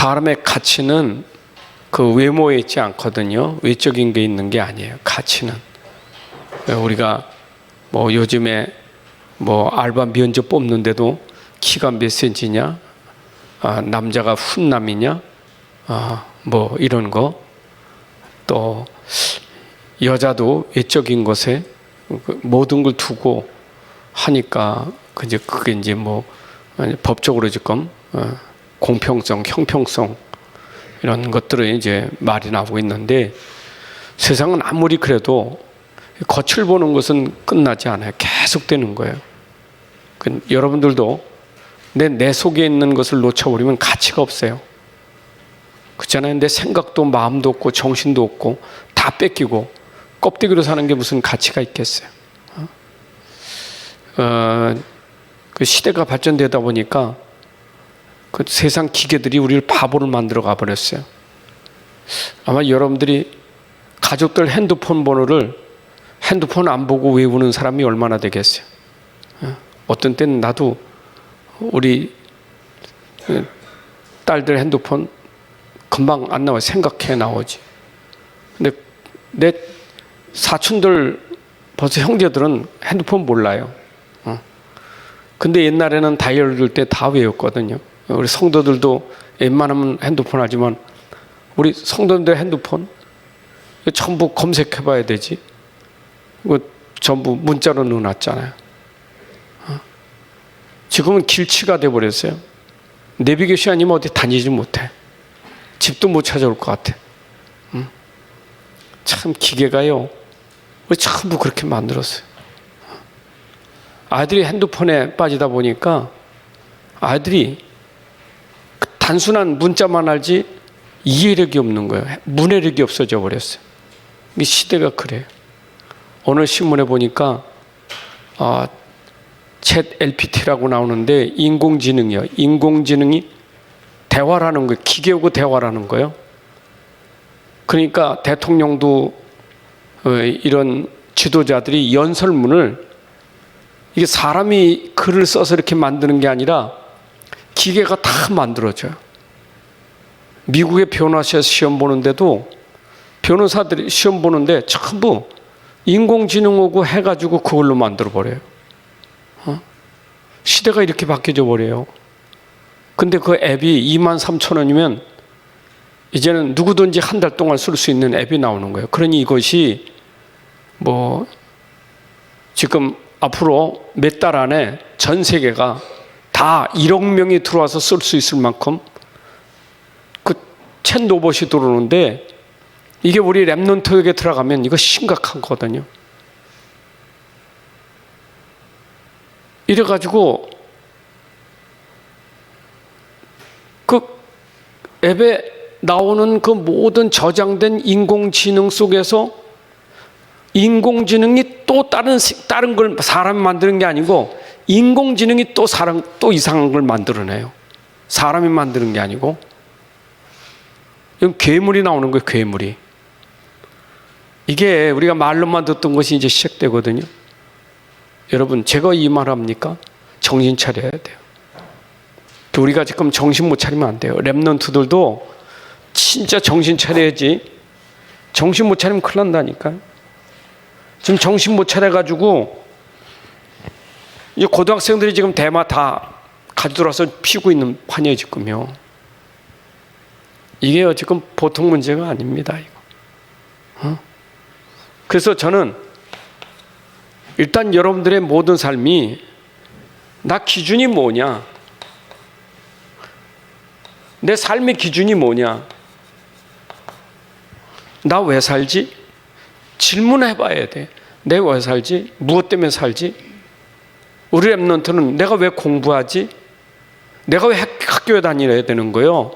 사람의 가치는 그 외모에 있지 않거든요. 외적인 게 있는 게 아니에요. 가치는. 우리가 뭐 요즘에 뭐 알바 면접 뽑는데도 키가 몇 센치냐, 남자가 훈남이냐, 뭐 이런 거. 또 여자도 외적인 것에 모든 걸 두고 하니까 그게 이제 뭐 법적으로 지금 공평성, 형평성 이런 것들은 이제 말이 나오고 있는데, 세상은 아무리 그래도 겉을 보는 것은 끝나지 않아요. 계속되는 거예요. 여러분들도 내 속에 있는 것을 놓쳐버리면 가치가 없어요. 그렇잖아요. 내 생각도 마음도 없고 정신도 없고 다 뺏기고 껍데기로 사는 게 무슨 가치가 있겠어요. 그 시대가 발전되다 보니까 그 세상 기계들이 우리를 바보를 만들어 가버렸어요. 아마 여러분들이 가족들 핸드폰 번호를 핸드폰 안 보고 외우는 사람이 얼마나 되겠어요. 어떤 때는 나도 우리 딸들 핸드폰 금방 안 나와요. 생각해 나오지. 근데 내 사촌들, 벌써 형제들은 핸드폰 몰라요. 근데 옛날에는 다이얼 줄 때 다 외웠거든요. 우리 성도들도 웬만하면 핸드폰 하지만 우리 성도들 핸드폰 전부 검색해 봐야 되지. 이거 전부 문자로 넣어놨잖아요. 지금은 길치가 돼버렸어요. 내비게이션 아니면 어디 다니지 못해. 집도 못 찾아올 것 같아. 참 기계가요, 우리 전부 그렇게 만들었어요. 아이들이 핸드폰에 빠지다 보니까 아이들이 단순한 문자만 알지 이해력이 없는 거예요. 문해력이 없어져 버렸어요. 이 시대가 그래요. 오늘 신문에 보니까 챗 LPT라고 나오는데 인공지능이요. 인공지능이 대화라는 거예요. 기계하고 대화라는 거예요. 그러니까 대통령도 이런 지도자들이 연설문을, 이게 사람이 글을 써서 이렇게 만드는 게 아니라 기계가 다 만들어져요. 미국의 변호사 시험 보는데도 변호사들이 시험 보는데 전부 인공지능하고 해가지고 그걸로 만들어 버려요. 시대가 이렇게 바뀌어져 버려요. 근데 그 앱이 23,000원이면 이제는 누구든지 한 달 동안 쓸 수 있는 앱이 나오는 거예요. 그러니 이것이 뭐 지금 앞으로 몇 달 안에 전 세계가 다 1억 명이 들어와서 쓸 수 있을 만큼 그 챗 로봇이 들어오는데, 이게 우리 랩넌트에게 들어가면 이거 심각한 거거든요. 이래가지고 그 앱에 나오는 그 모든 저장된 인공지능 속에서 인공지능이 또 다른 걸 사람이 만드는 게 아니고 인공지능이 또 이상한 걸 만들어내요. 사람이 만드는 게 아니고. 괴물이 나오는 거예요. 괴물이. 이게 우리가 말로만 듣던 것이 이제 시작되거든요. 여러분, 제가 이 말 합니까? 정신 차려야 돼요. 우리가 지금 정신 못 차리면 안 돼요. 랩넌트들도 진짜 정신 차려야지. 정신 못 차리면 큰일 난다니까요. 지금 정신 못 차려가지고 이 고등학생들이 지금 대마 다 가져들어서 피우고 있는 판이에요, 지금요. 이게 지금 보통 문제가 아닙니다, 이거. 그래서 저는 일단 여러분들의 모든 삶이, 나 기준이 뭐냐? 내 삶의 기준이 뭐냐? 나 왜 살지? 질문해 봐야 돼. 내가 왜 살지? 무엇 때문에 살지? 우리 랩넌트는 내가 왜 공부하지? 내가 왜 학교에 다녀야 되는 거요?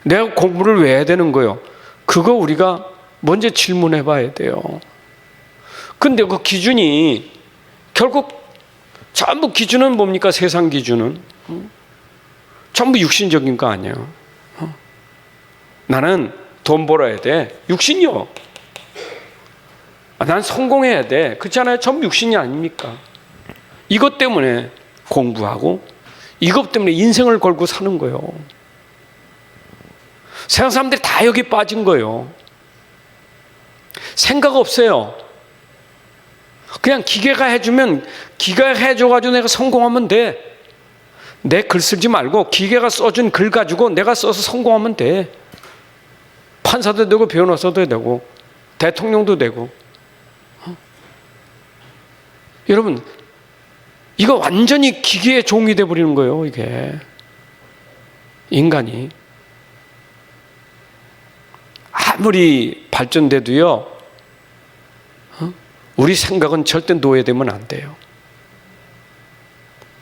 내가 공부를 왜 해야 되는 거요? 그거 우리가 먼저 질문해 봐야 돼요. 근데 그 기준이 결국 전부 기준은 뭡니까? 세상 기준은 전부 육신적인 거 아니에요. 나는 돈 벌어야 돼. 육신이요. 난 성공해야 돼. 그렇잖아요. 전부 육신이 아닙니까? 이것 때문에 공부하고 이것 때문에 인생을 걸고 사는 거예요. 세상 사람들이 다 여기 빠진 거예요. 생각 없어요. 그냥 기계가 해주면, 기계가 해줘가지고 내가 성공하면 돼. 내 글 쓰지 말고 기계가 써준 글 가지고 내가 써서 성공하면 돼. 판사도 되고 변호사도 되고 대통령도 되고. 여러분, 이거 완전히 기계의 종이 돼버리는 거예요. 이게 인간이 아무리 발전돼도요, 우리 생각은 절대 노예되면 안 돼요.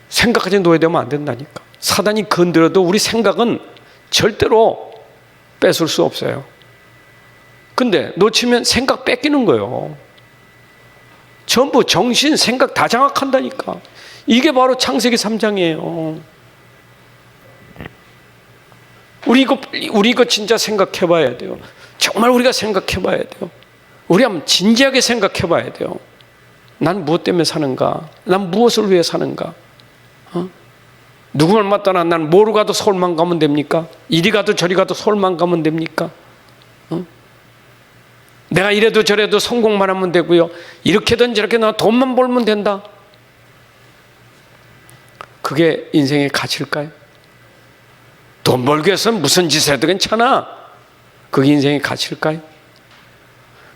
생각까지 노예되면 안 된다니까. 사단이 건드려도 우리 생각은 절대로 뺏을 수 없어요. 근데 놓치면 생각 뺏기는 거예요. 전부 정신, 생각 다 장악한다니까. 이게 바로 창세기 3장이에요. 우리 이거 진짜 생각해 봐야 돼요. 정말 우리가 생각해 봐야 돼요. 우리 한번 진지하게 생각해 봐야 돼요. 난 무엇 때문에 사는가? 난 무엇을 위해 사는가? 누구를 만나나 난 뭐로 가도 서울만 가면 됩니까? 이리 가도 저리 가도 서울만 가면 됩니까? 내가 이래도 저래도 성공만 하면 되고요. 이렇게든 저렇게 나 돈만 벌면 된다. 그게 인생의 가치일까요? 돈 벌기 위해서는 무슨 짓을 해도 괜찮아. 그게 인생의 가치일까요?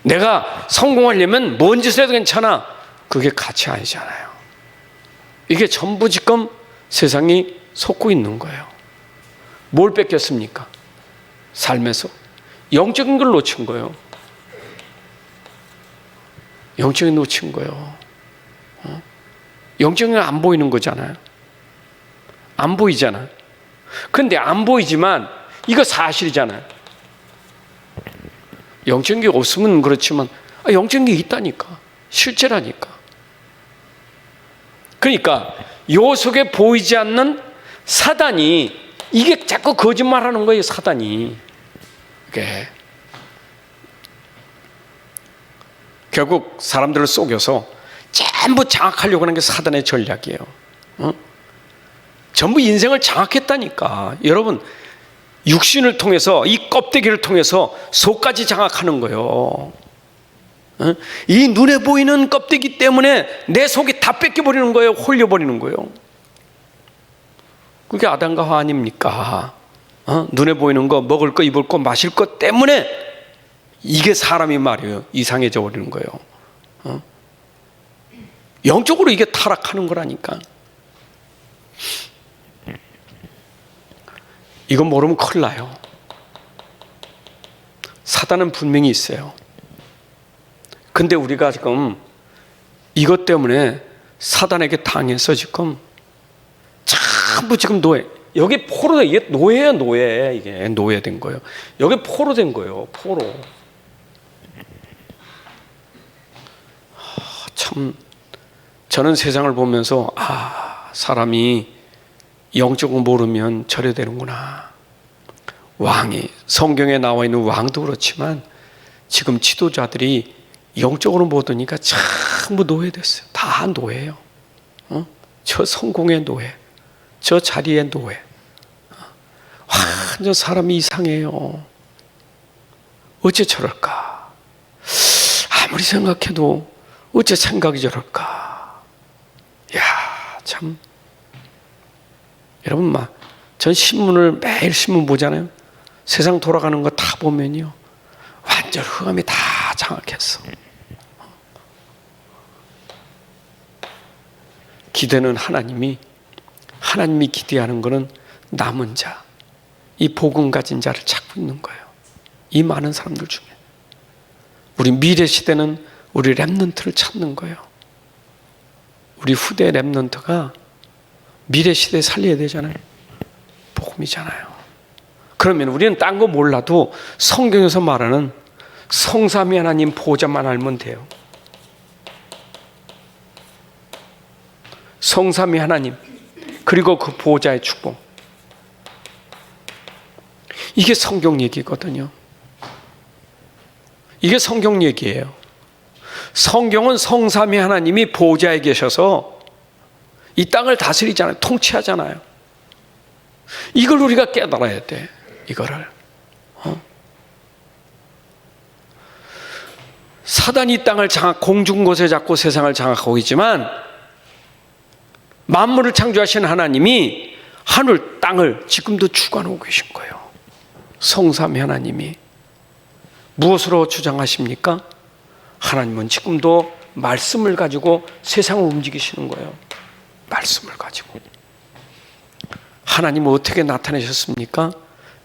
내가 성공하려면 뭔 짓을 해도 괜찮아. 그게 가치 아니잖아요. 이게 전부 지금 세상이 속고 있는 거예요. 뭘 뺏겼습니까? 삶에서 영적인 걸 놓친 거예요. 영적인 놓친 거예요. 영적인 건 안 보이는 거잖아요. 안 보이잖아요. 근데 안 보이지만 이거 사실이잖아요. 영적인 게 없으면 그렇지만 영적인 게 있다니까. 실제라니까. 그러니까 요 속에 보이지 않는 사단이, 이게 자꾸 거짓말하는 거예요. 사단이. 이게 결국 사람들을 속여서 전부 장악하려고 하는 게 사단의 전략이에요. 전부 인생을 장악했다니까. 여러분, 육신을 통해서, 이 껍데기를 통해서 속까지 장악하는 거예요. 이 눈에 보이는 껍데기 때문에 내 속이 다 뺏겨버리는 거예요. 홀려버리는 거예요. 그게 아담과 하와 아닙니까? 눈에 보이는 거, 먹을 거, 입을 거, 마실 것 때문에 이게 사람이 말이에요. 이상해져 버리는 거예요. 영적으로 이게 타락하는 거라니까. 이건 모르면 큰일 나요. 사단은 분명히 있어요. 근데 우리가 지금 이것 때문에 사단에게 당해서 지금 전부 지금 노예. 여기 포로, 이게 노예예요, 노예. 이게 노예된 거예요. 여기 포로 된 거예요, 포로. 참, 저는 세상을 보면서, 사람이 영적으로 모르면 저래 되는구나. 왕이, 성경에 나와 있는 왕도 그렇지만 지금 지도자들이 영적으로 못 오니까 전부 노예됐어요. 다 노예예요. 저 성공의 노예, 저 자리의 노예. 완전 사람이 이상해요. 어째 저럴까? 아무리 생각해도 어째 생각이 저럴까? 야, 참. 여러분, 전 신문을 매일 신문 보잖아요. 세상 돌아가는 거 다 보면요, 완전 흑암이 다 장악했어. 기대는 하나님이 기대하는 거는 남은 자, 이 복음 가진 자를 찾고 있는 거예요. 이 많은 사람들 중에 우리 미래 시대는 우리 렘넌트를 찾는 거예요. 우리 후대 렘넌트가 미래 시대에 살려야 되잖아요. 복음이잖아요. 그러면 우리는 딴 거 몰라도 성경에서 말하는 성삼위 하나님 보좌만 알면 돼요. 성삼위 하나님, 그리고 그 보좌의 축복. 이게 성경 얘기거든요. 이게 성경 얘기예요. 성경은 성삼위 하나님이 보좌에 계셔서 이 땅을 다스리잖아요. 통치하잖아요. 이걸 우리가 깨달아야 돼. 이거를. 사단이 땅을 공중 곳에 잡고 세상을 장악하고 있지만 만물을 창조하신 하나님이 하늘 땅을 지금도 주관하고 계신 거예요. 성삼위 하나님이 무엇으로 주장하십니까? 하나님은 지금도 말씀을 가지고 세상을 움직이시는 거예요. 말씀을 가지고. 하나님은 어떻게 나타내셨습니까?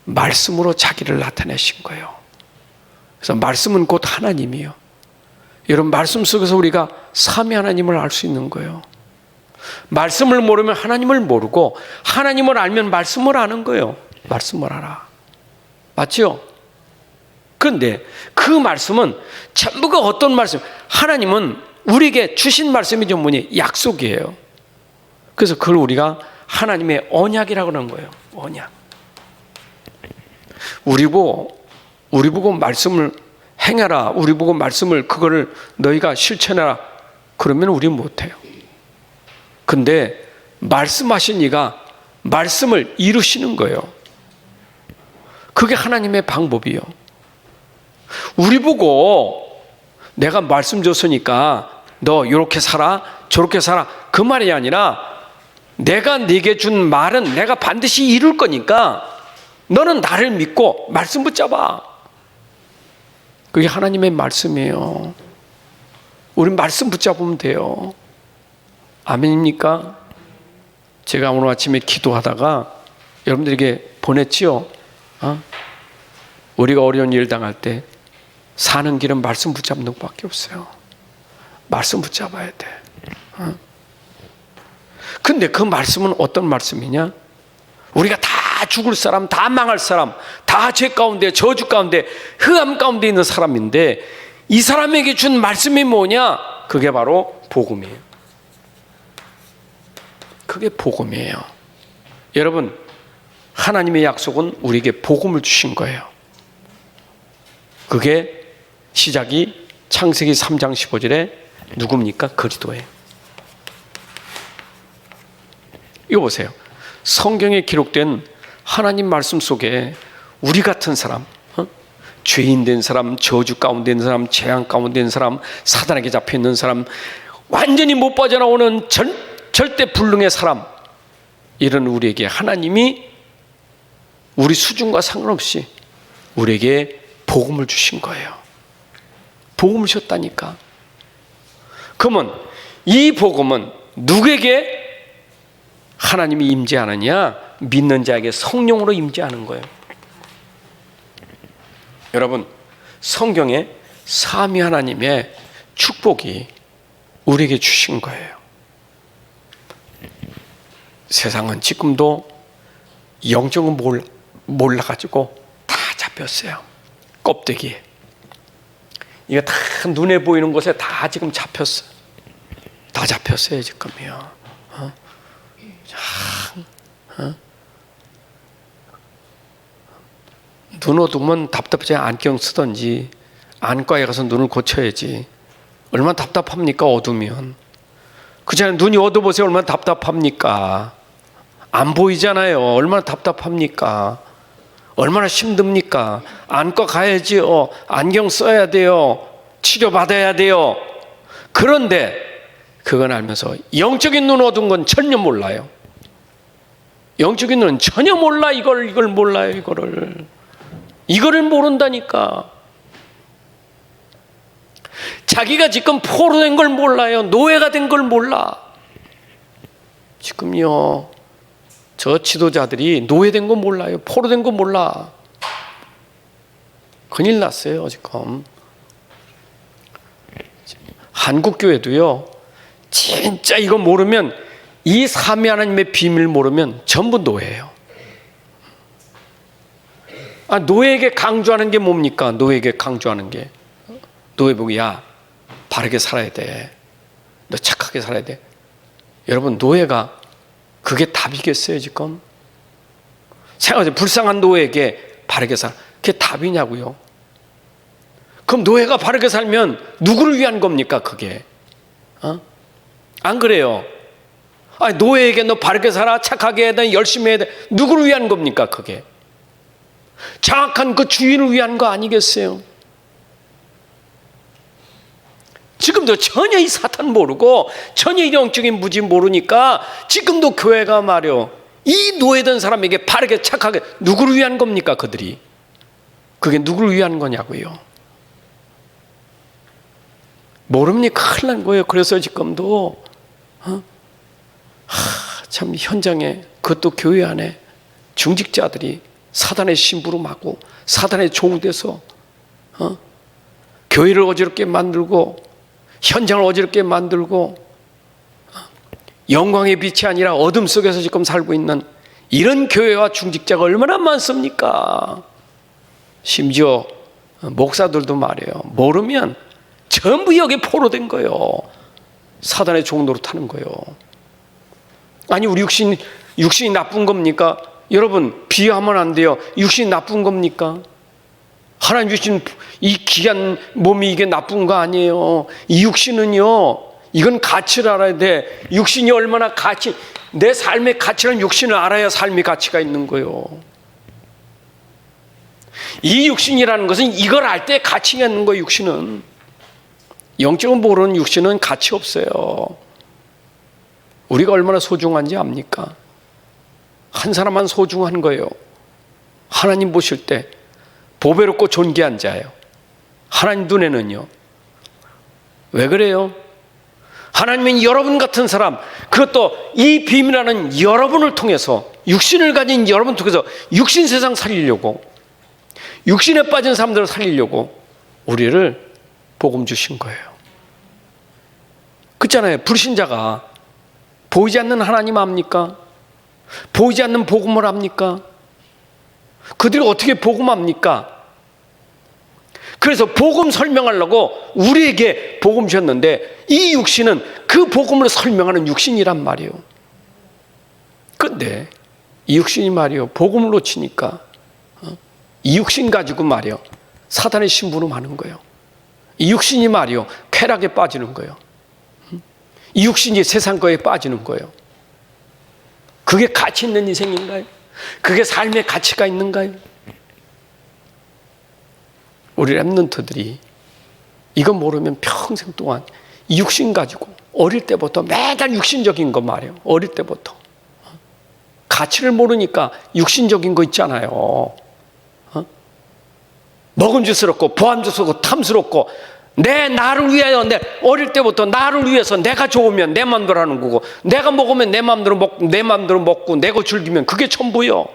말씀으로 자기를 나타내신 거예요. 그래서 말씀은 곧 하나님이에요. 여러분, 말씀 속에서 우리가 삼위 하나님을 알 수 있는 거예요. 말씀을 모르면 하나님을 모르고 하나님을 알면 말씀을 아는 거예요. 말씀을 알아. 맞죠? 그런데 그 말씀은 전부가 어떤 말씀? 하나님은 우리에게 주신 말씀이 좀 뭐니? 약속이에요. 그래서 그걸 우리가 하나님의 언약이라고 하는 거예요. 언약. 우리 보고 말씀을 행해라. 우리 보고 말씀을 그거를 너희가 실천해라. 그러면 우리는 못해요. 근데 말씀하신 이가 말씀을 이루시는 거예요. 그게 하나님의 방법이에요. 우리 보고 내가 말씀 줬으니까 너 이렇게 살아 저렇게 살아 그 말이 아니라 내가 네게 준 말은 내가 반드시 이룰 거니까 너는 나를 믿고 말씀 붙잡아. 그게 하나님의 말씀이에요. 우린 말씀 붙잡으면 돼요. 아멘입니까? 제가 오늘 아침에 기도하다가 여러분들에게 보냈지요. 우리가 어려운 일 당할 때 사는 길은 말씀 붙잡는 것밖에 없어요. 말씀 붙잡아야 돼. 근데 그 말씀은 어떤 말씀이냐? 우리가 다 죽을 사람, 다 망할 사람, 다 죄 가운데, 저주 가운데, 흑암 가운데 있는 사람인데 이 사람에게 준 말씀이 뭐냐? 그게 바로 복음이에요. 그게 복음이에요. 여러분, 하나님의 약속은 우리에게 복음을 주신 거예요. 그게 시작이 창세기 3장 15절에 누굽니까? 그리스도예요. 이거 보세요. 성경에 기록된 하나님 말씀 속에 우리 같은 사람, 죄인 된 사람, 저주 가운데 있는 사람, 재앙 가운데 있는 사람, 사단에게 잡혀 있는 사람, 완전히 못 빠져나오는 절대 불능의 사람, 이런 우리에게 하나님이 우리 수준과 상관없이 우리에게 복음을 주신 거예요. 복음을 주셨다니까. 그러면 이 복음은 누구에게 하나님이 임재하느냐? 믿는 자에게 성령으로 임재하는 거예요. 여러분, 성경에 삼위 하나님의 축복이 우리에게 주신 거예요. 세상은 지금도 영적은 몰라가지고 다 잡혔어요. 껍데기에. 이거 다 눈에 보이는 곳에 다 지금 잡혔어요. 다 잡혔어요, 지금요. 눈 어두우면 답답하지 안경 쓰든지 안과에 가서 눈을 고쳐야지. 얼마나 답답합니까, 어두우면. 그잖아요. 눈이 어두워보세요. 얼마나 답답합니까. 안 보이잖아요. 얼마나 답답합니까. 얼마나 힘듭니까. 안과 가야지요. 안경 써야 돼요. 치료받아야 돼요. 그런데 그건 알면서 영적인 눈 어두운 건 전혀 몰라요. 영적인 눈은 전혀 몰라. 이걸 몰라요. 이거를 모른다니까. 자기가 지금 포로된 걸 몰라요. 노예가 된 걸 몰라. 지금요, 저 지도자들이 노예된 거 몰라요. 포로된 거 몰라. 큰일 났어요, 지금. 한국 교회도요, 진짜 이거 모르면, 이 삼위 하나님의 비밀 모르면 전부 노예예요. 노예에게 강조하는 게 뭡니까? 노예에게 강조하는 게. 노예 보고, 야, 바르게 살아야 돼. 너 착하게 살아야 돼. 여러분, 노예가 그게 답이겠어요, 지금? 생각하세요. 불쌍한 노예에게 바르게 살아. 그게 답이냐고요? 그럼 노예가 바르게 살면 누구를 위한 겁니까, 그게? 안 그래요? 노예에게 너 바르게 살아, 착하게 해야 돼, 열심히 해야 돼. 누구를 위한 겁니까, 그게? 정확한 그 주인을 위한 거 아니겠어요? 지금도 전혀 이 사탄 모르고 전혀 이 영적인 무지 모르니까 지금도 교회가 말이요, 이 노예된 사람에게 바르게 착하게, 누구를 위한 겁니까 그들이? 그게 누구를 위한 거냐고요. 모릅니까? 큰일 난 거예요. 그래서 지금도 참 현장에, 그것도 교회 안에 중직자들이 사단의 심부름하고 사단의 종돼서 교회를 어지럽게 만들고 현장을 어지럽게 만들고 영광의 빛이 아니라 어둠 속에서 지금 살고 있는 이런 교회와 중직자가 얼마나 많습니까? 심지어 목사들도 말이에요, 모르면 전부 여기에 포로된 거예요. 사단의 종 노릇하는 거예요. 아니 우리 육신이 나쁜 겁니까? 여러분 비하면 안 돼요. 육신이 나쁜 겁니까? 하나님 주신 이 귀한 몸이 이게 나쁜 거 아니에요. 이 육신은요, 이건 가치를 알아야 돼. 육신이 얼마나 내 삶의 가치는 육신을 알아야 삶의 가치가 있는 거예요. 이 육신이라는 것은 이걸 알 때 가치가 있는 거예요. 육신은. 영적인 모르는 육신은 가치 없어요. 우리가 얼마나 소중한지 압니까? 한 사람만 소중한 거예요. 하나님 보실 때 보배롭고 존귀한 자예요. 하나님 눈에는요. 왜 그래요? 하나님은 여러분 같은 사람, 그것도 이 비밀하는 여러분을 통해서, 육신을 가진 여러분 통해서 육신 세상 살리려고, 육신에 빠진 사람들을 살리려고 우리를 복음 주신 거예요. 그렇잖아요. 불신자가 보이지 않는 하나님 압니까? 보이지 않는 복음을 압니까? 그들이 어떻게 복음합니까? 그래서 복음 설명하려고 우리에게 복음 주셨는데, 이 육신은 그 복음을 설명하는 육신이란 말이에요. 그런데 이 육신이 말이에요, 복음을 놓치니까 이 육신 가지고 말이에요, 사단의 심부름하는 거예요. 이 육신이 말이에요, 쾌락에 빠지는 거예요. 이 육신이 세상 거에 빠지는 거예요. 그게 가치 있는 인생인가요? 그게 삶의 가치가 있는가요? 우리 랩런트들이 이거 모르면 평생 동안 이 육신 가지고 어릴 때부터 매달 육신적인 거 말이에요. 어릴 때부터 가치를 모르니까 육신적인 거 있잖아요. 먹음직스럽고 보암직스럽고 탐스럽고 나를 위하여, 어릴 때부터 나를 위해서 내가 좋으면 내 마음대로 하는 거고, 내가 먹으면 내 마음대로 먹고 내가 즐기면 그게 전부요.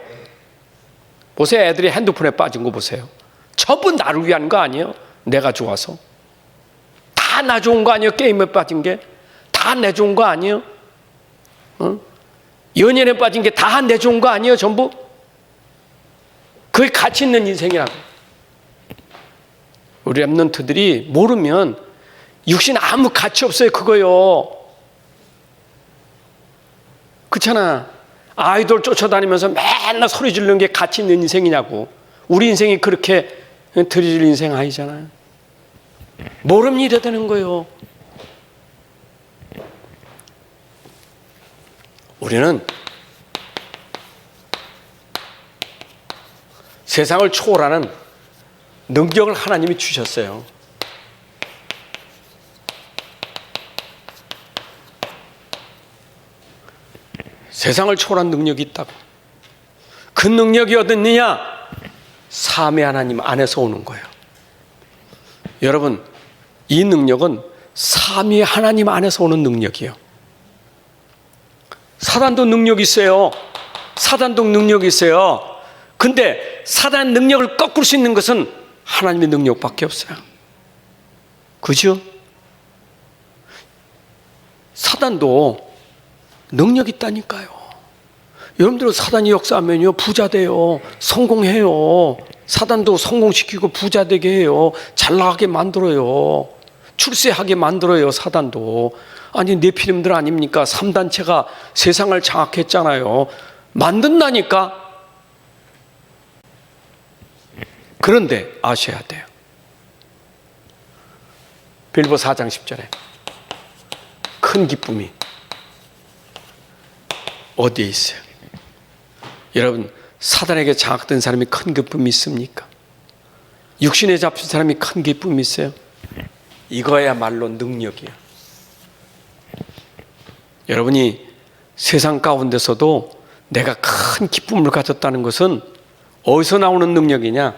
보세요. 애들이 핸드폰에 빠진 거 보세요. 전부 나를 위한 거 아니에요? 내가 좋아서. 다 나 좋은 거 아니에요? 게임에 빠진 게 다 내 좋은 거 아니에요? 연예인에 빠진 게 다 내 좋은 거 아니에요? 전부? 그게 가치 있는 인생이라고. 우리 랩런트들이 모르면 육신 아무 가치 없어요. 그거요. 그렇잖아. 아이돌 쫓아다니면서 맨날 소리 지르는 게 가치 있는 인생이냐고. 우리 인생이 그렇게 들이질 인생 아니잖아요. 모르면 이래 되는 거예요. 우리는 세상을 초월하는 능력을 하나님이 주셨어요. 세상을 초월한 능력이 있다고. 그 능력이 어딨느냐? 삼위 하나님 안에서 오는 거예요. 여러분, 이 능력은 삼위 하나님 안에서 오는 능력이에요. 사단도 능력이 있어요. 사단도 능력이 있어요. 근데 사단의 능력을 꺾을 수 있는 것은 하나님의 능력밖에 없어요. 그죠? 사단도 능력이 있다니까요. 여러분들은 사단이 역사하면요, 부자 돼요. 성공해요. 사단도 성공시키고 부자 되게 해요. 잘 나가게 만들어요. 출세하게 만들어요. 사단도. 아니, 네피림들 아닙니까? 3단체가 세상을 장악했잖아요. 만든다니까. 그런데 아셔야 돼요. 빌보 4장 10절에 큰 기쁨이 어디에 있어요? 여러분, 사단에게 장악된 사람이 큰 기쁨이 있습니까? 육신에 잡힌 사람이 큰 기쁨이 있어요? 이거야말로 능력이에요. 여러분이 세상 가운데서도 내가 큰 기쁨을 가졌다는 것은 어디서 나오는 능력이냐?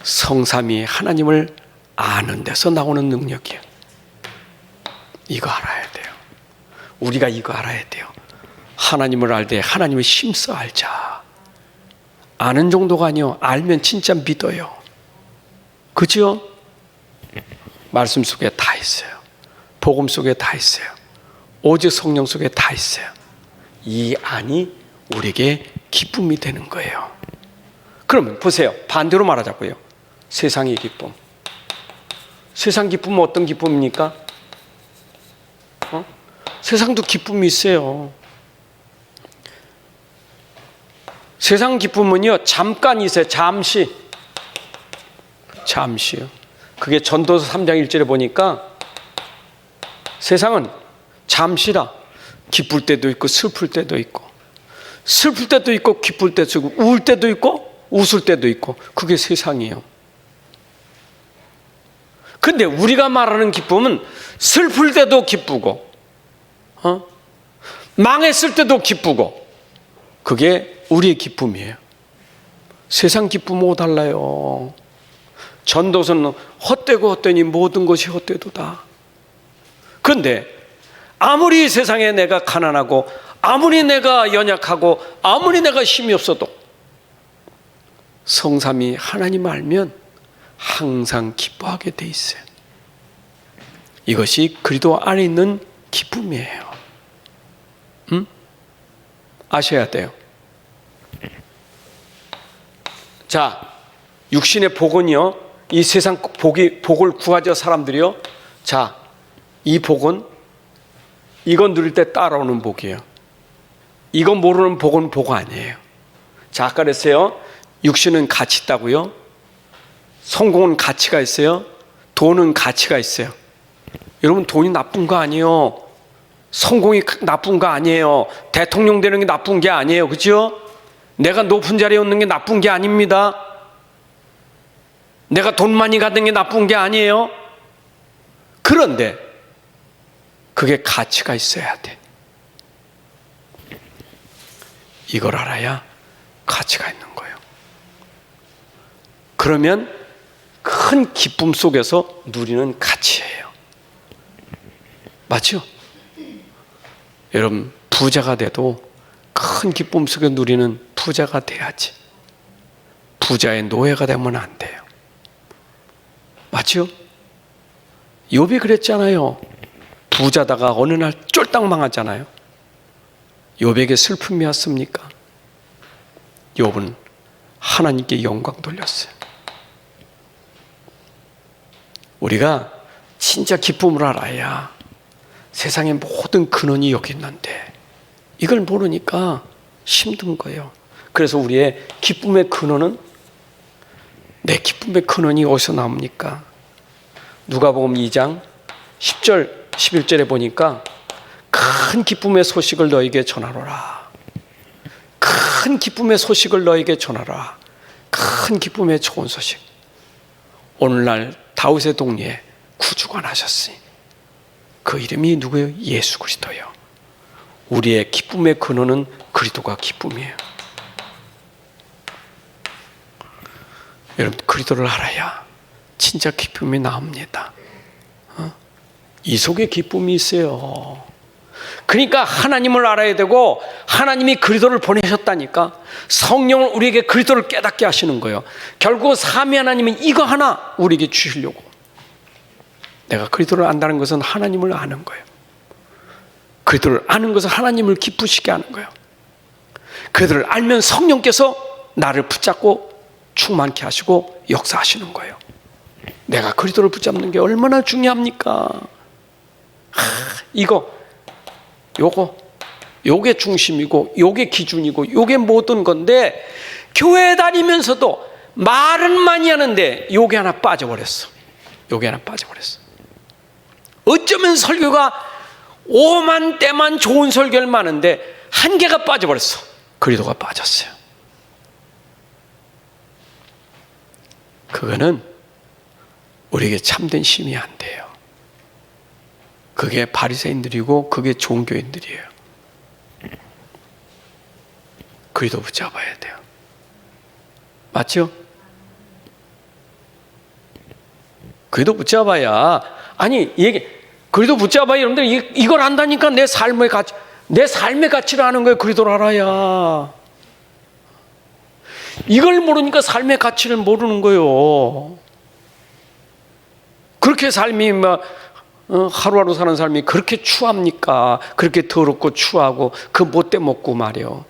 성삼위 하나님을 아는 데서 나오는 능력이에요. 이거 알아야 돼요. 우리가 이거 알아야 돼요. 하나님을 알 때 하나님을 힘써 알자. 아는 정도가 아니요, 알면 진짜 믿어요. 그죠? 말씀 속에 다 있어요. 복음 속에 다 있어요. 오직 성령 속에 다 있어요. 이 안이 우리에게 기쁨이 되는 거예요. 그러면 보세요. 반대로 말하자고요. 세상의 기쁨. 세상 기쁨은 어떤 기쁨입니까? 세상도 기쁨이 있어요. 세상 기쁨은요, 잠깐 있어요. 잠시요. 그게 전도서 3장 1절에 보니까 세상은 잠시라. 기쁠 때도 있고 슬플 때도 있고, 슬플 때도 있고 기쁠 때도 있고, 울 때도 있고 웃을 때도 있고, 그게 세상이에요. 근데 우리가 말하는 기쁨은 슬플 때도 기쁘고, 망했을 때도 기쁘고, 그게 우리의 기쁨이에요. 세상 기쁨하고 달라요. 전도서는 헛되고 헛되니 모든 것이 헛되도다. 그런데 아무리 세상에 내가 가난하고, 아무리 내가 연약하고, 아무리 내가 힘이 없어도 성삼위 하나님 알면 항상 기뻐하게 돼 있어요. 이것이 그리스도 안에 있는 기쁨이에요. 아셔야 돼요. 자, 육신의 복은요, 이 세상 복을 구하자 사람들이요, 자, 이 복은 이건 누릴 때 따라오는 복이에요. 이건 모르는 복은 복 아니에요. 자, 아까 그랬어요. 육신은 가치 있다고요. 성공은 가치가 있어요. 돈은 가치가 있어요. 여러분, 돈이 나쁜 거 아니에요. 성공이 나쁜 거 아니에요. 대통령 되는 게 나쁜 게 아니에요. 그죠? 내가 높은 자리에 오는 게 나쁜 게 아닙니다. 내가 돈 많이 갖는 게 나쁜 게 아니에요. 그런데 그게 가치가 있어야 돼. 이걸 알아야 가치가 있는 거예요. 그러면 큰 기쁨 속에서 누리는 가치예요. 맞죠? 여러분, 부자가 돼도 큰 기쁨 속에 누리는 부자가 돼야지. 부자의 노예가 되면 안 돼요. 맞죠? 욥이 그랬잖아요. 부자다가 어느 날 쫄딱 망하잖아요. 욥에게 슬픔이 왔습니까? 욥은 하나님께 영광 돌렸어요. 우리가 진짜 기쁨을 알아야 세상의 모든 근원이 여기 있는데 이걸 모르니까 힘든 거예요. 그래서 우리의 기쁨의 근원은, 내 기쁨의 근원이 어디서 나옵니까? 누가복음 2장 10절 11절에 보니까 큰 기쁨의 소식을 너에게 전하노라. 큰 기쁨의 소식을 너에게 전하라. 큰 기쁨의 좋은 소식. 오늘날 다윗의 동리에 구주가 나셨으니 그 이름이 누구예요? 예수 그리스도예요. 우리의 기쁨의 근원은 그리스도가 기쁨이에요. 여러분, 그리스도를 알아야 진짜 기쁨이 나옵니다. 이 속에 기쁨이 있어요. 그러니까 하나님을 알아야 되고, 하나님이 그리스도를 보내셨다니까 성령을 우리에게 그리스도를 깨닫게 하시는 거예요. 결국 삼위 하나님은 이거 하나 우리에게 주시려고. 내가 그리스도를 안다는 것은 하나님을 아는 거예요. 그리스도를 아는 것은 하나님을 기쁘시게 하는 거예요. 그리스도를 알면 성령께서 나를 붙잡고 충만케 하시고 역사하시는 거예요. 내가 그리스도를 붙잡는 게 얼마나 중요합니까? 요게 중심이고, 요게 기준이고, 요게 모든 건데, 교회 다니면서도 말은 많이 하는데 요게 하나 빠져버렸어. 요게 하나 빠져버렸어. 어쩌면 설교가 오만 때만 좋은 설교를 많은데 한 개가 빠져버렸어. 그리스도가 빠졌어요. 그거는 우리에게 참된 힘이 안 돼요. 그게 바리새인들이고 그게 종교인들이에요. 그리도 붙잡아야 돼요. 맞죠? 그리도 붙잡아야, 아니 그리도 붙잡아야 여러분들 이걸 안다니까 내 삶의 가치를 아는 거예요. 그리도를 알아야. 이걸 모르니까 삶의 가치를 모르는 거예요. 그렇게 삶이 하루하루 사는 삶이 그렇게 추합니까? 그렇게 더럽고 추하고 그 못돼 먹고 말이요.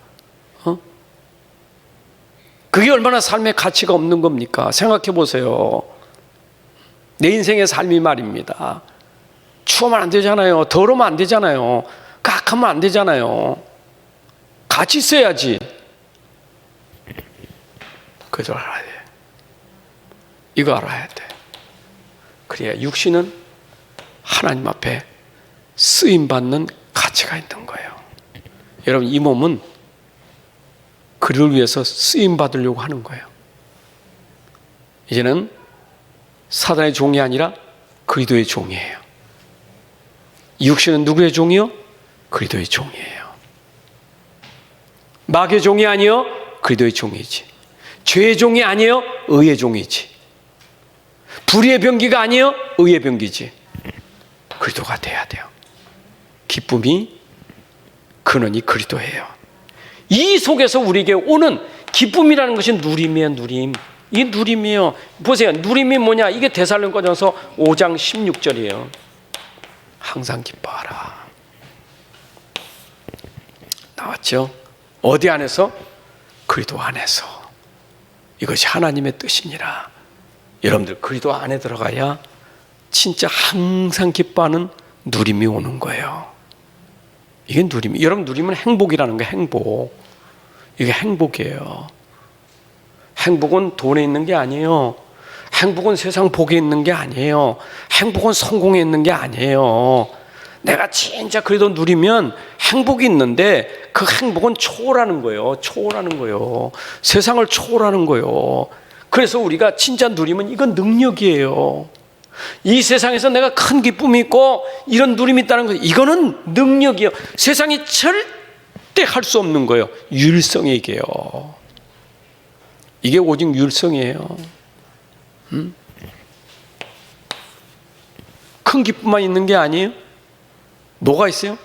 그게 얼마나 삶의 가치가 없는 겁니까? 생각해 보세요. 내 인생의 삶이 말입니다. 추하면 안 되잖아요. 더러우면 안 되잖아요. 각하면 안 되잖아요. 같이 있어야지. 그걸 알아야 돼. 이거 알아야 돼. 그래야 육신은 하나님 앞에 쓰임받는 가치가 있는 거예요. 여러분, 이 몸은 그를 위해서 쓰임받으려고 하는 거예요. 이제는 사단의 종이 아니라 그리스도의 종이에요. 이 육신은 누구의 종이요? 그리스도의 종이에요. 마귀의 종이 아니요? 그리스도의 종이지. 죄의 종이 아니요? 의의 종이지. 불의의 병기가 아니요? 의의 병기지. 그리스도가 돼야 돼요. 기쁨이 근원이 그리스도예요. 이 속에서 우리에게 오는 기쁨이라는 것이 누림이에요. 누림. 이 누림이에요. 보세요. 누림이 뭐냐? 이게 데살로니가전서 5장 16절이에요. 항상 기뻐하라. 나왔죠? 어디 안에서? 그리스도 안에서. 이것이 하나님의 뜻이니라. 여러분들 그리스도 안에 들어가야 진짜 항상 기뻐하는 누림이 오는 거예요. 이게 누림이. 여러분, 누림은 행복이라는 거예요. 행복. 이게 행복이에요. 행복은 돈에 있는 게 아니에요. 행복은 세상 복에 있는 게 아니에요. 행복은 성공에 있는 게 아니에요. 내가 진짜 그래도 누리면 행복이 있는데 그 행복은 초월하는 거예요. 초월하는 거예요. 세상을 초월하는 거예요. 그래서 우리가 진짜 누리면 이건 능력이에요. 이 세상에서 내가 큰 기쁨이 있고 이런 누림이 있다는 거, 이거는 능력이에요. 세상이 절대 할 수 없는 거예요. 율성이게요. 이게 오직 율성이에요. 큰 기쁨만 있는 게 아니에요. 뭐가 있어요?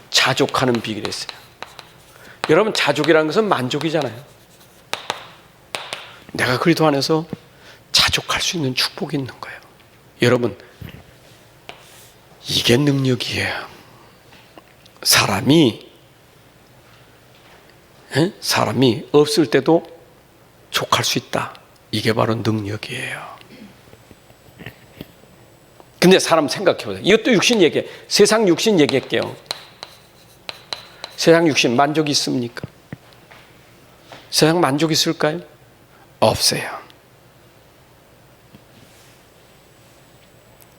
자족하는 비결이 있어요. 여러분, 자족이라는 것은 만족이잖아요. 내가 그리스도 안에서 자족할 수 있는 축복이 있는 거예요. 여러분, 이게 능력이에요. 사람이 없을 때도 족할 수 있다. 이게 바로 능력이에요. 근데 사람 생각해보세요. 이것도 육신 얘기해. 세상 육신 얘기할게요. 세상 육신 만족이 있습니까? 세상 만족 있을까요? 없어요.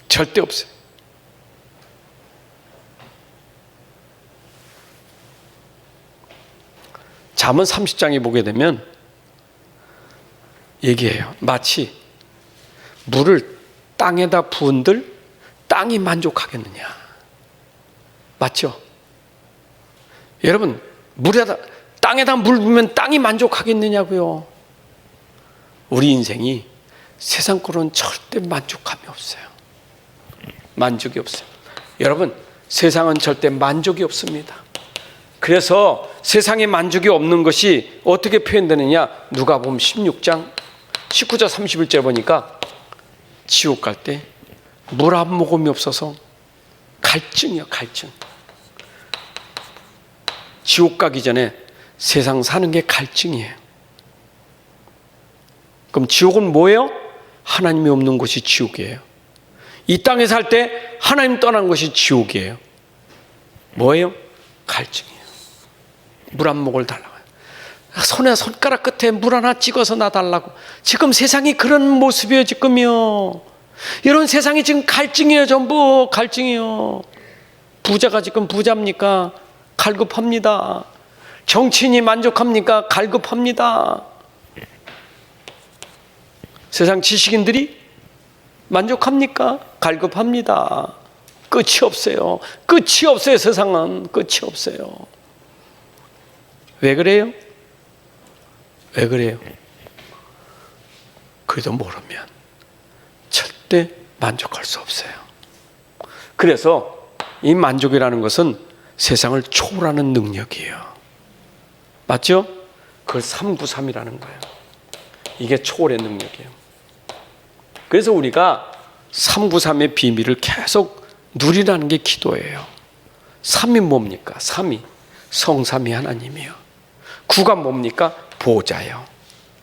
절대 없어요. 잠언 30장에 보게 되면 얘기해요. 마치 물을 땅에다 부은들 땅이 만족하겠느냐. 맞죠? 여러분, 땅에다 물 부으면 땅이 만족하겠느냐고요. 우리 인생이 세상 거로는 절대 만족함이 없어요. 만족이 없어요. 여러분, 세상은 절대 만족이 없습니다. 그래서 세상에 만족이 없는 것이 어떻게 표현되느냐? 누가복음 16장 19절 31절 보니까 지옥 갈 때 물 한 모금이 없어서 갈증이요, 갈증. 지옥 가기 전에 세상 사는 게 갈증이에요. 그럼 지옥은 뭐예요? 하나님이 없는 곳이 지옥이에요. 이 땅에 살 때 하나님 떠난 것이 지옥이에요. 뭐예요? 갈증이에요. 물 한 모금을 달라고. 손가락 끝에 물 하나 찍어서 나 달라고. 지금 세상이 그런 모습이에요. 지금요. 이런 세상이 지금 갈증이에요. 전부 갈증이에요. 부자가 지금 부자입니까? 갈급합니다. 정치인이 만족합니까? 갈급합니다. 세상 지식인들이 만족합니까? 갈급합니다. 끝이 없어요. 끝이 없어요. 세상은 끝이 없어요. 왜 그래요? 왜 그래요? 그래도 모르면 절대 만족할 수 없어요. 그래서 이 만족이라는 것은 세상을 초월하는 능력이에요. 맞죠? 그걸 393이라는 거예요. 이게 초월의 능력이에요. 그래서 우리가 393의 비밀을 계속 누리라는 게 기도예요. 3이 뭡니까? 3이 성삼위 하나님이요. 9가 뭡니까? 보호자예요.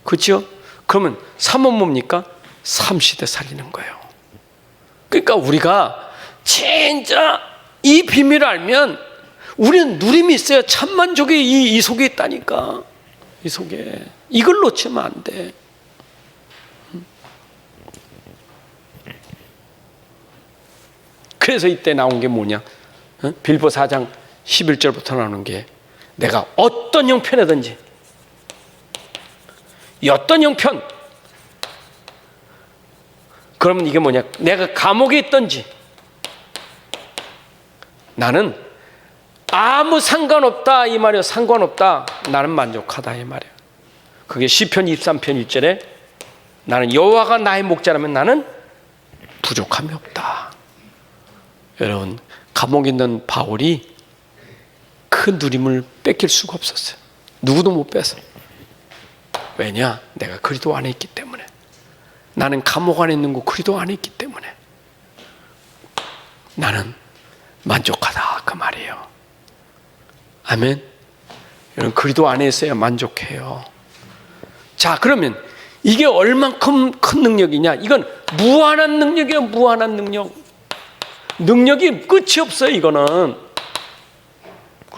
그렇죠? 그러면 3은 뭡니까? 3시대 살리는 거예요. 그러니까 우리가 진짜 이 비밀을 알면 우리는 누림이 있어요. 참만족이 이 속에 있다니까. 이 속에. 이걸 놓치면 안 돼. 그래서 이때 나온 게 뭐냐? 빌보 4장 11절부터 나오는 게 내가 어떤 형편이든지 어떤 형편, 그러면 이게 뭐냐? 내가 감옥에 있든지 나는 아무 상관없다 이 말이에요. 상관없다. 나는 만족하다 이 말이에요. 그게 시편 23편 1절에 나는 여호와가 나의 목자라면 나는 부족함이 없다. 여러분, 감옥에 있는 바울이 그 누림을 뺏길 수가 없었어요. 누구도 못 뺏어. 왜냐? 내가 그리스도 안에 있기 때문에. 나는 감옥 안에 있는 거 그리스도 안에 있기 때문에 나는 만족하다 그 말이에요. 아멘. 여러분, 그리스도 안에 있어야 만족해요. 자, 그러면 이게 얼만큼 큰 능력이냐? 이건 무한한 능력이에요. 무한한 능력. 능력이 끝이 없어요. 이거는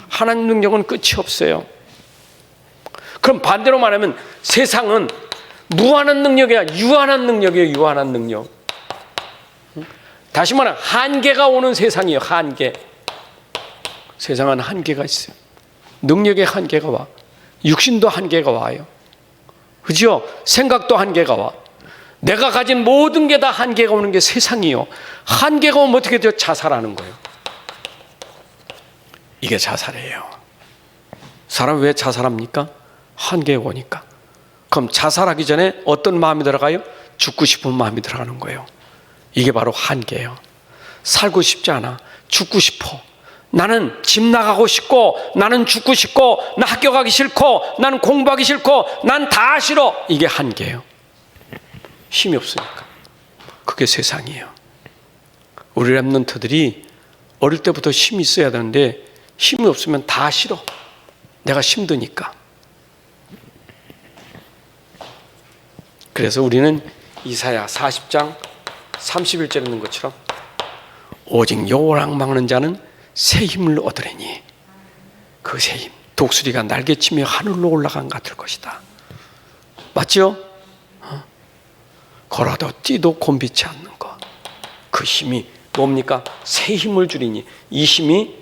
하나님 능력은 끝이 없어요. 그럼 반대로 말하면 세상은 무한한 능력이야. 유한한 능력이에요. 유한한 능력. 다시 말하면 한계가 오는 세상이에요. 한계. 세상은 한계가 있어요. 능력의 한계가 와. 육신도 한계가 와요. 그죠? 생각도 한계가 와. 내가 가진 모든 게 다 한계가 오는 게 세상이요. 한계가 오면 어떻게 돼요? 자살하는 거예요. 이게 자살이에요. 사람 왜 자살합니까? 한계가 오니까. 그럼 자살하기 전에 어떤 마음이 들어가요? 죽고 싶은 마음이 들어가는 거예요. 이게 바로 한계예요. 살고 싶지 않아. 죽고 싶어. 나는 집 나가고 싶고, 나는 죽고 싶고, 나 학교 가기 싫고, 나는 공부하기 싫고, 난 다 싫어. 이게 한계예요. 힘이 없으니까. 그게 세상이에요. 우리 랩런트들이 어릴 때부터 힘이 있어야 되는데 힘이 없으면 다 싫어. 내가 힘드니까. 그래서 우리는 이사야 40장 31절에 있는 것처럼 오직 여호와를 막는 자는 새 힘을 얻으리니 그 새 힘, 독수리가 날개치며 하늘로 올라간 것 같을 것이다. 맞죠? 걸어도 뛰도 곤비치 않는 것. 그 힘이 뭡니까? 새 힘을 주리니 이 힘이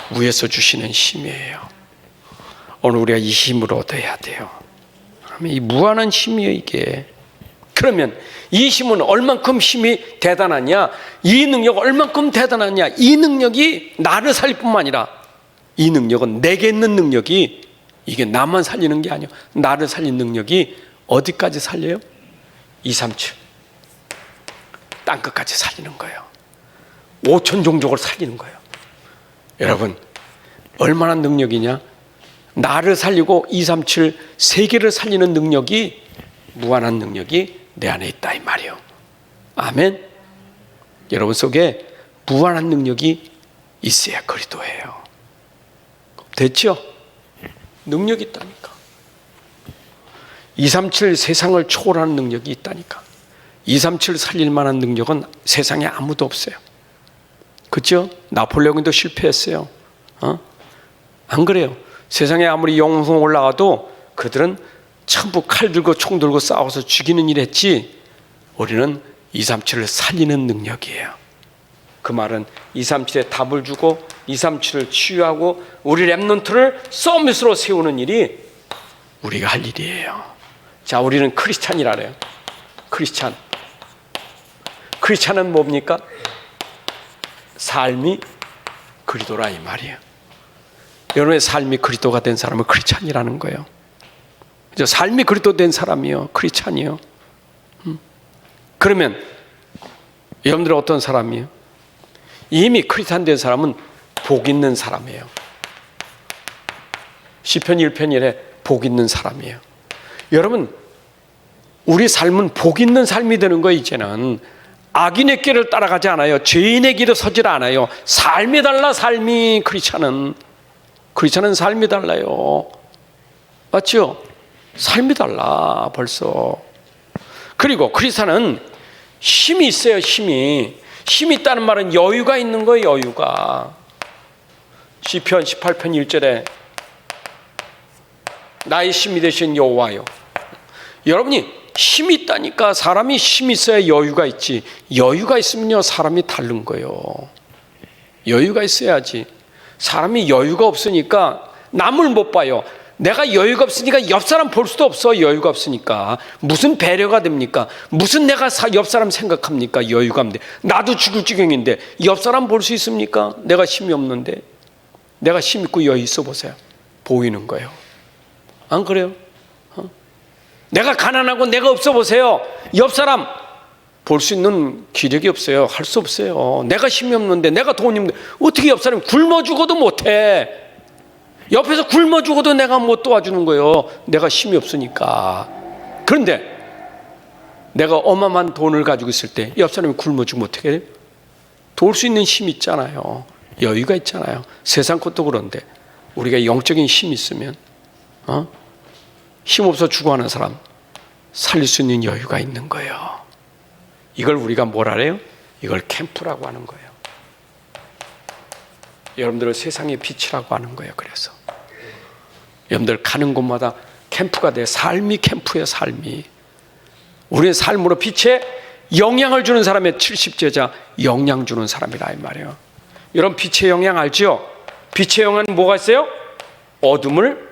위에서 주시는 힘이에요. 오늘 우리가 이 힘을 얻어야 돼요. 이 무한한 힘이에요 이게. 그러면 이 힘은 얼만큼 힘이 대단하냐? 이 능력 얼만큼 대단하냐? 이 능력이 나를 살릴 뿐만 아니라 이 능력은 내게 있는 능력이 이게 나만 살리는 게 아니에요. 나를 살린 능력이 어디까지 살려요? 237 땅끝까지 살리는 거예요. 5천 종족을 살리는 거예요. 여러분, 얼마나 능력이냐? 나를 살리고 237 세계를 살리는 능력이, 무한한 능력이 내 안에 있다 이 말이에요. 아멘. 여러분 속에 무한한 능력이 있어야 그리스도예요. 됐죠? 능력이 있다니까. 237 세상을 초월하는 능력이 있다니까. 237 살릴 만한 능력은 세상에 아무도 없어요. 그렇죠? 나폴레옹도 실패했어요. 안 그래요? 세상에 아무리 영웅 올라가도 그들은 전부 칼 들고 총 들고 싸워서 죽이는 일 했지, 우리는 237을 살리는 능력이에요. 그 말은 237에 답을 주고 237을 치유하고 우리 랩런트를 서밋으로 세우는 일이 우리가 할 일이에요. 자, 우리는 크리스찬이라 그래요. 크리스찬은 뭡니까? 삶이 그리스도라 이 말이에요. 여러분의 삶이 그리스도가 된 사람은 크리스찬이라는 거예요. 삶이 그리스도 된 사람이요, 크리스찬이요. 그러면 여러분들은 어떤 사람이에요? 이미 크리스찬 된 사람은 복 있는 사람이에요. 시편 1편 1에 복 있는 사람이에요. 여러분, 우리 삶은 복 있는 삶이 되는 거예요. 이제는 악인의 길을 따라가지 않아요. 죄인의 길을 서질 않아요. 삶이 달라. 삶이 크리스찬은 삶이 달라요. 맞죠? 삶이 달라 벌써. 그리고 크리스찬은 힘이 있어요. 힘이 있다는 말은 여유가 있는 거예요. 여유가. 시편 18편 1절에 나의 힘이 되신 여호와요. 여러분이 힘이 있다니까. 사람이 힘이 있어야 여유가 있지. 여유가 있으면요 사람이 다른 거예요. 여유가 있어야지. 사람이 여유가 없으니까 남을 못 봐요. 내가 여유가 없으니까 옆 사람 볼 수도 없어. 여유가 없으니까 무슨 배려가 됩니까? 무슨 내가 옆 사람 생각합니까? 여유가 없는데. 나도 죽을 지경인데 옆 사람 볼 수 있습니까? 내가 힘이 없는데. 내가 힘 있고 여유 있어 보세요. 보이는 거예요. 안 그래요? 내가 가난하고 내가 없어 보세요. 옆 사람 볼 수 있는 기력이 없어요. 할 수 없어요. 내가 힘이 없는데, 내가 돈이 없는데 어떻게 옆 사람이 굶어 죽어도 못해. 옆에서 굶어 죽어도 내가 못 도와주는 거예요. 내가 힘이 없으니까. 그런데 내가 어마어마한 돈을 가지고 있을 때 옆 사람이 굶어 죽으면 어떻게 해요? 도울 수 있는 힘이 있잖아요. 여유가 있잖아요. 세상 것도 그런데 우리가 영적인 힘이 있으면 힘없어 죽어가는 사람 살릴 수 있는 여유가 있는 거예요. 이걸 우리가 뭐라 해요? 이걸 캠프라고 하는 거예요. 여러분들은 세상의 빛이라고 하는 거예요. 그래서 여러분들 가는 곳마다 캠프가 돼. 삶이 캠프예요. 삶이. 우리의 삶으로 빛에 영향을 주는 사람의 70제자, 영향 주는 사람이라 이 말이에요. 여러분 빛의 영향 알죠? 빛의 영향은 뭐가 있어요? 어둠을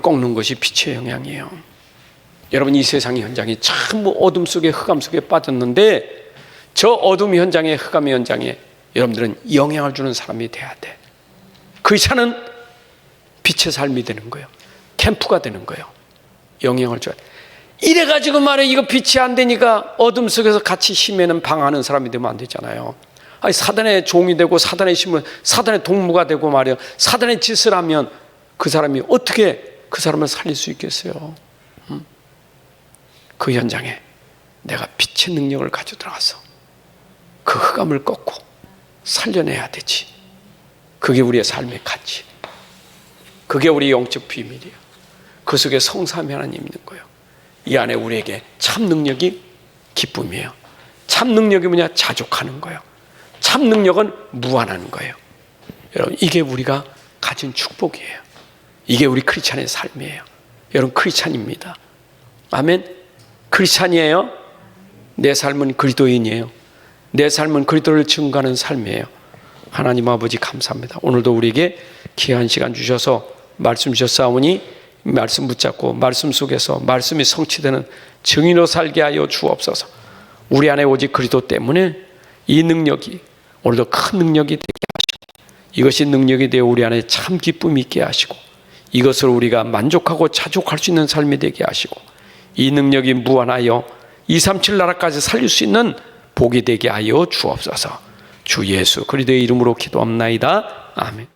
꺾는 것이 빛의 영향이에요. 여러분 이 세상의 현장이 참 어둠 속에 흑암 속에 빠졌는데 저 어둠 현장에 흑암의 현장에 여러분들은 영향을 주는 사람이 돼야 돼. 크리스찬은 빛의 삶이 되는 거예요. 캠프가 되는 거예요. 영향을 줘야 돼. 이래가지고 말해 이거 빛이 안 되니까 어둠 속에서 같이 힘에는 방하는 사람이 되면 안 되잖아요. 아니 사단의 종이 되고 사단의 힘을 사단의 동무가 되고 말이에요. 사단의 짓을 하면 그 사람이 어떻게 그 사람을 살릴 수 있겠어요? 그 현장에 내가 빛의 능력을 가지고 들어가서 그 흑암을 꺾고 살려내야 되지. 그게 우리의 삶의 가치. 그게 우리 영적 비밀이에요. 그 속에 성삼위 하나님 있는 거예요. 이 안에 우리에게 참 능력이 기쁨이에요. 참 능력이 뭐냐? 자족하는 거예요. 참 능력은 무한한 거예요. 여러분 이게 우리가 가진 축복이에요. 이게 우리 크리스찬의 삶이에요. 여러분 크리스찬입니다. 아멘. 크리스찬이에요. 내 삶은 그리스도인이에요. 내 삶은 그리스도를 증거하는 삶이에요. 하나님 아버지 감사합니다. 오늘도 우리에게 귀한 시간 주셔서 말씀 주셨사오니 말씀 붙잡고 말씀 속에서 말씀이 성취되는 증인으로 살게 하여 주옵소서. 우리 안에 오직 그리스도 때문에 이 능력이 오늘도 큰 능력이 되게 하시고 이것이 능력이 되어 우리 안에 참 기쁨이 있게 하시고 이것을 우리가 만족하고 자족할 수 있는 삶이 되게 하시고 이 능력이 무한하여 237 나라까지 살릴 수 있는 복이 되게 하여 주옵소서. 주 예수 그리스도의 이름으로 기도합나이다. 아멘.